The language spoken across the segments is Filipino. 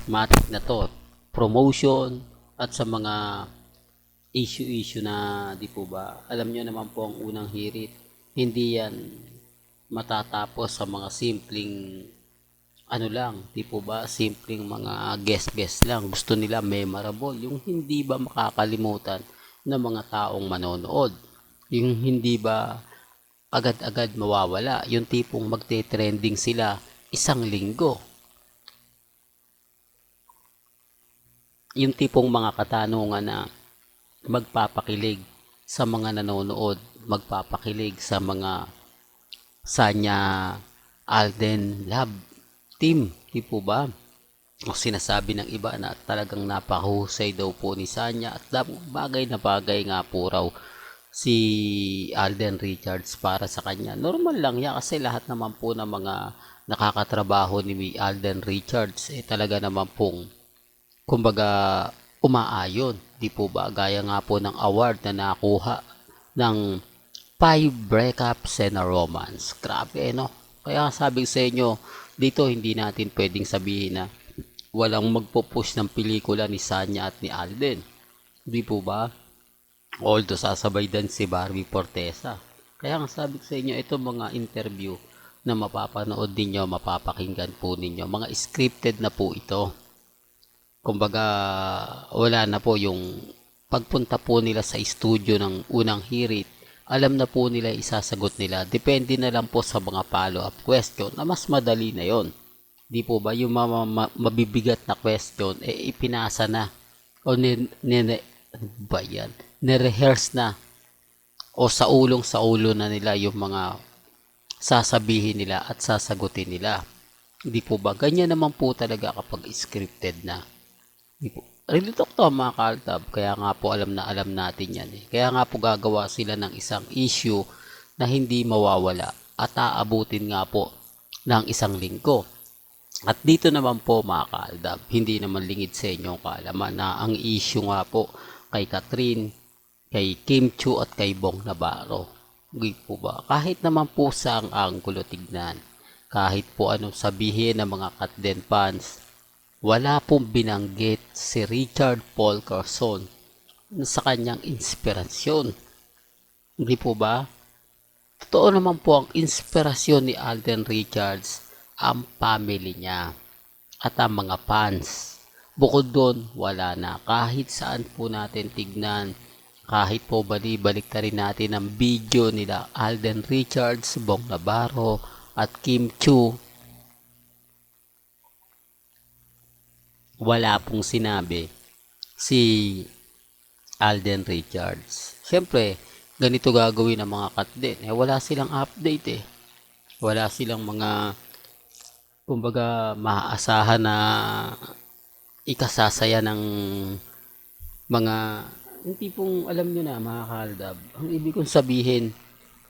matik na to, promotion at sa mga issue na di po ba, alam nyo naman po ang unang hirit, hindi yan matatapos sa mga simpleng ano lang, di po ba, simpleng mga guest lang. Gusto nila memorable, yung hindi ba makakalimutan ng mga taong manonood. Yung hindi ba agad-agad mawawala, yung tipong magte-trending sila isang linggo. Yung tipong mga katanungan na magpapakilig sa mga nanonood, magpapakilig sa mga Sanya Alden Lab Team, di po ba? O sinasabi ng iba na talagang napakahusay daw po ni Sanya at bagay na bagay nga po raw si Alden Richards para sa kanya. Normal lang yan kasi lahat naman po ng mga nakakatrabaho ni Alden Richards talaga naman pong kumbaga umaayon, di po ba? Gaya nga po ng award na nakuha ng 5 breakups and a romance. Grabe, no? Kaya sabi sa inyo, dito hindi natin pwedeng sabihin na walang magpo-push ng pelikula ni Sanya at ni Alden. Di po ba? Although sasabay din si Barbie Fortesa. Kaya nga sabi ko sa inyo, ito mga interview na mapapanood ninyo, mapapakinggan po ninyo. Mga scripted na po ito. Kumbaga, wala na po yung pagpunta po nila sa studio ng unang hirit, alam na po nila isasagot nila. Depende na lang po sa mga follow-up question na mas madali na yon. Di po ba yung mabibigat na question, ipinasa na o ba yan? Nirehearse na o sa ulo na nila yung mga sasabihin nila at sasagutin nila. Di po ba? Ganyan naman po talaga kapag scripted na. Real talk to mga kaltab, kaya nga po alam na alam natin yan eh. Kaya nga po gagawa sila ng isang issue na hindi mawawala at aabutin nga po ng isang linggo. At dito naman po mga kaltab, hindi naman lingid sa inyong kaalaman na ang issue nga po kay Catherine, kay Kim Chu at kay Bong Navarro. Hindi po ba? Kahit naman po sa ang anggulo tignan, kahit po anong sabihin ng mga Katden fans, wala pong binanggit si Richard Paul Carson sa kanyang inspirasyon. Hindi po ba? Totoo naman po ang inspirasyon ni Alden Richards, ang family niya at ang mga fans. Bukod doon, wala na. Kahit saan po natin tignan, kahit po balik rin natin ang video nila Alden Richards, Bong Navarro at Kim Chu, wala pong sinabi si Alden Richards. Siyempre, ganito gagawin ng mga Katden. Wala silang update eh. Wala silang mga kumbaga maaasahan na ikasasaya ng mga yung tipong alam nyo na mga kaldab. Ang ibig kong sabihin,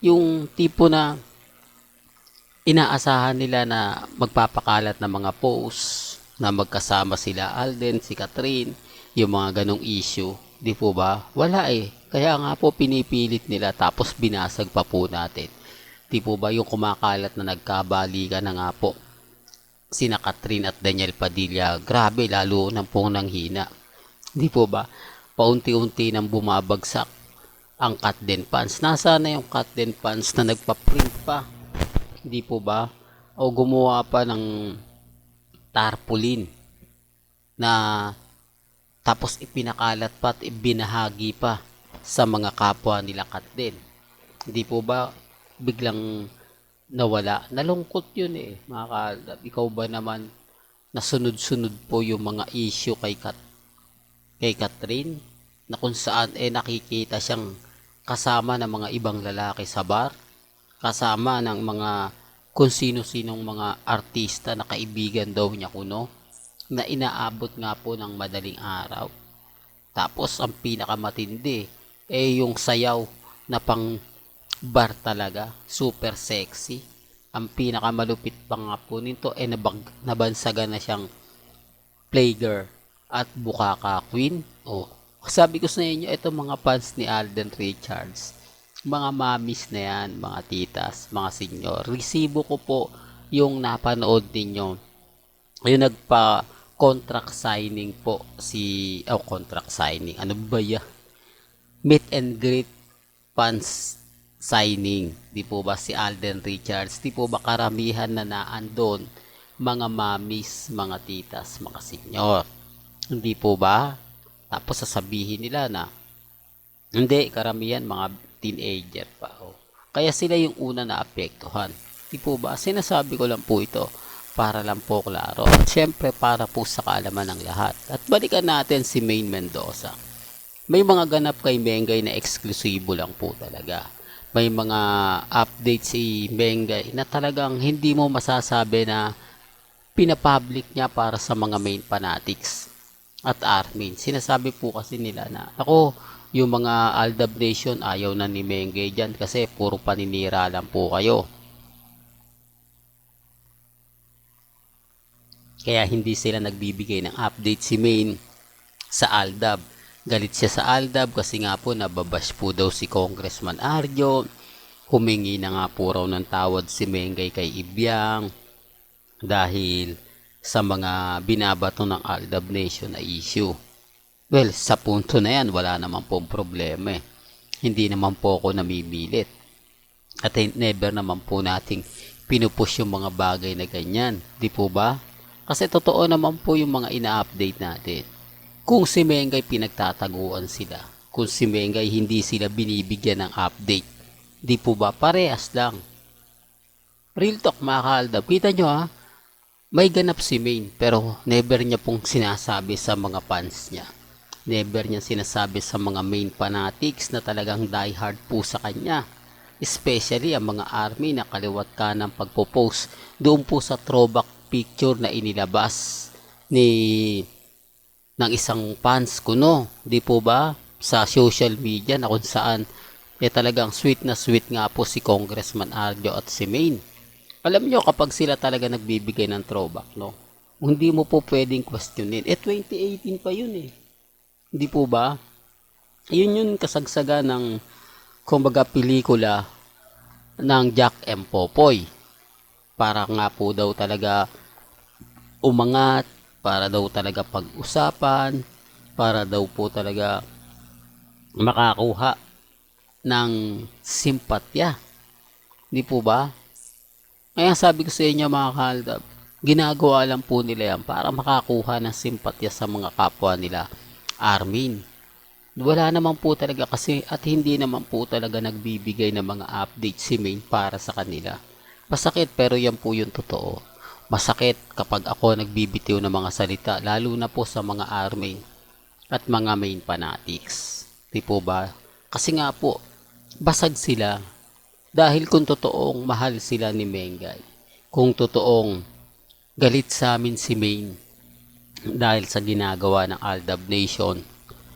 yung tipo na inaasahan nila na magpapakalat ng mga posts na magkasama sila Alden, si Catherine, yung mga ganong issue. Di po ba? Wala eh. Kaya nga po pinipilit nila tapos binasag pa po natin. Di po ba yung kumakalat na nagkabalikan na nga po sina Catherine at Daniel Padilla, grabe lalo nang pong nanghina. Di po ba? Paunti-unti nang bumabagsak ang Katden fans. Nasaan na yung Katden fans na nagpa-print pa? Di po ba? O gumawa pa ng tarpaulin na tapos ipinakalat pa at ibinahagi pa sa mga kapwa nila Katden. Hindi po ba biglang nawala? Nalungkot yun eh, mga kalab. Ikaw ba naman nasunod-sunod po yung mga issue kay Catherine na kung saan nakikita siyang kasama ng mga ibang lalaki sa bar, kasama ng mga kung sino-sinong mga artista na kaibigan daw niya kuno, na inaabot nga po ng madaling araw. Tapos ang pinakamatindi yung sayaw na pang bar talaga, super sexy. Ang pinakamalupit pa nga po nito nabansagan na siyang playgirl at bukaka queen. Sabi ko sa inyo, ito mga fans ni Alden Richards, mga mamis na yan, mga titas, mga senyor, resibo ko po yung napanood ninyo, yung contract signing po contract signing. Ano ba ya? Meet and greet fans signing. Di po ba si Alden Richards? Di po ba karamihan na naandon? Mga mamis, mga titas, mga senyor. Hindi po ba? Tapos sasabihin nila na hindi, karamihan mga teenager pa. Oh. Kaya sila yung una na apektuhan. Di po ba? Sinasabi ko lang po ito para lang po klaro. At syempre para po sa kaalaman ng lahat. At balikan natin si Maine Mendoza. May mga ganap kay Mengay na eksklusibo lang po talaga. May mga updates si Mengay na talagang hindi mo masasabi na pinapublic niya para sa mga main fanatics at armin. Sinasabi po kasi nila na, ako, yung mga Aldab Nation ayaw na ni Mengay dyan kasi puro paninira lang po kayo. Kaya hindi sila nagbibigay ng update si Maine sa Aldab. Galit siya sa Aldab kasi nga po nababash po daw si Congressman Arjo. Humingi na nga po raw ng tawad si Mengay kay Ibiang dahil sa mga binabato ng Aldab Nation na issue. Well, sa punto na yan, wala naman pong problema eh. Hindi naman po ako namimilit. At never naman po nating pinupush yung mga bagay na ganyan. Di po ba? Kasi totoo naman po yung mga ina-update natin. Kung si Mengay pinagtataguan sila, kung si Mengay hindi sila binibigyan ng update, di po ba parehas lang? Real talk mga ka-Aldab. Kita nyo ha, may ganap si Maine pero never niya pong sinasabi sa mga fans niya. Never niya sinasabi sa mga main fanatics na talagang diehard po sa kanya. Especially ang mga army na kaliwat ka ng pagpo-post doon po sa throwback picture na inilabas ng isang fans ko, no? Di po ba? Sa social media na kung saan talagang sweet na sweet nga po si Congressman Arjo at si Maine. Alam nyo, kapag sila talaga nagbibigay ng throwback, no? Hindi mo po pwedeng questionin. 2018 pa yun eh. Hindi po ba? Yun yung kasagsaga ng kumbaga pelikula ng Jack M. Popoy. Para nga po daw talaga umangat, para daw talaga pag-usapan, para daw po talaga makakuha ng simpatya. Hindi po ba? Kaya sabi ko sa inyo mga ka-Aldab, ginagawa lang po nila yan para makakuha ng simpatya sa mga kapwa nila armin. Wala naman po talaga kasi at hindi naman po talaga nagbibigay ng mga update si Maine para sa kanila. Masakit pero yan po yung totoo. Masakit kapag ako nagbibitiw ng mga salita lalo na po sa mga army at mga main fanatics. Di po ba? Kasi nga po, basag sila dahil kung totoong mahal sila ni Mengay. Kung totoong galit sa amin si Maine dahil sa ginagawa ng Aldab Nation,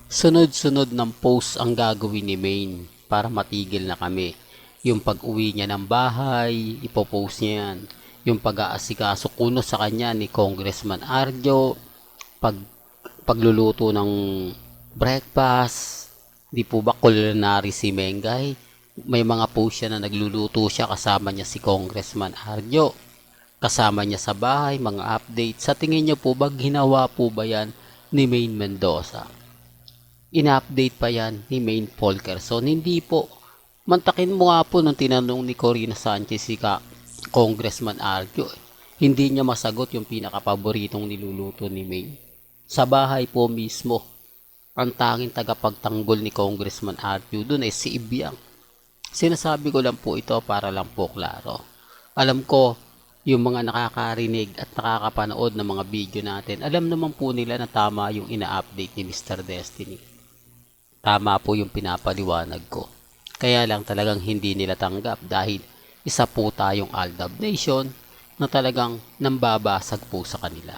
sunod-sunod ng post ang gagawin ni Maine para matigil na kami. Yung pag-uwi niya ng bahay, ipopost niya yan. Yung pag-aasikaso kuno sa kanya ni Congressman Arjo, pagluluto ng breakfast, di po ba culinary si Mengay? May mga post siya na nagluluto siya kasama niya si Congressman Arjo. Kasama niya sa bahay, mga update. Sa tingin niyo po ba, ginawa po ba yan ni Maine Mendoza? Ina-update pa yan ni Maine Fulkerson? Hindi po. Mantakin mo nga po nung tinanong ni Corina Sanchez si Congressman Arjo. Hindi niya masagot yung pinakapaboritong niluluto ni Maine. Sa bahay po mismo, ang tanging tagapagtanggol ni Congressman Arjo doon ay si Ibiang. Sinasabi ko lang po ito para lang po klaro. Alam ko, yung mga nakakarinig at nakakapanood ng mga video natin, alam naman po nila na tama yung ina-update ni Mr. Destiny. Tama po yung pinapaliwanag ko. Kaya lang talagang hindi nila tanggap dahil isa po tayong Aldab Nation na talagang nambabasag po sa kanila.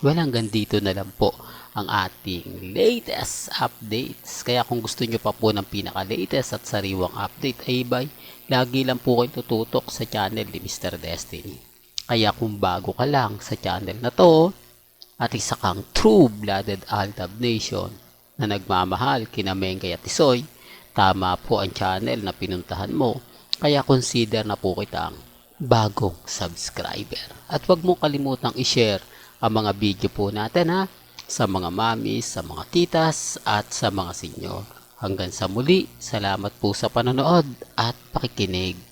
Well, hanggang dito na lang po ang ating latest updates. Kaya kung gusto nyo pa po ng pinaka-latest at sariwang update ay lagi lang po kayo tututok sa channel ni Mr. Destiny. Kaya kung bago ka lang sa channel na to at isa kang true-blooded Aldab Nation na nagmamahal kina Mengay at Tisoy, tama po ang channel na pinuntahan mo. Kaya consider na po kitang bagong subscriber. At huwag mong kalimutang i-share ang mga video po natin ha, sa mga mamis, sa mga titas at sa mga senyor. Hanggang sa muli, salamat po sa panonood at pakikinig.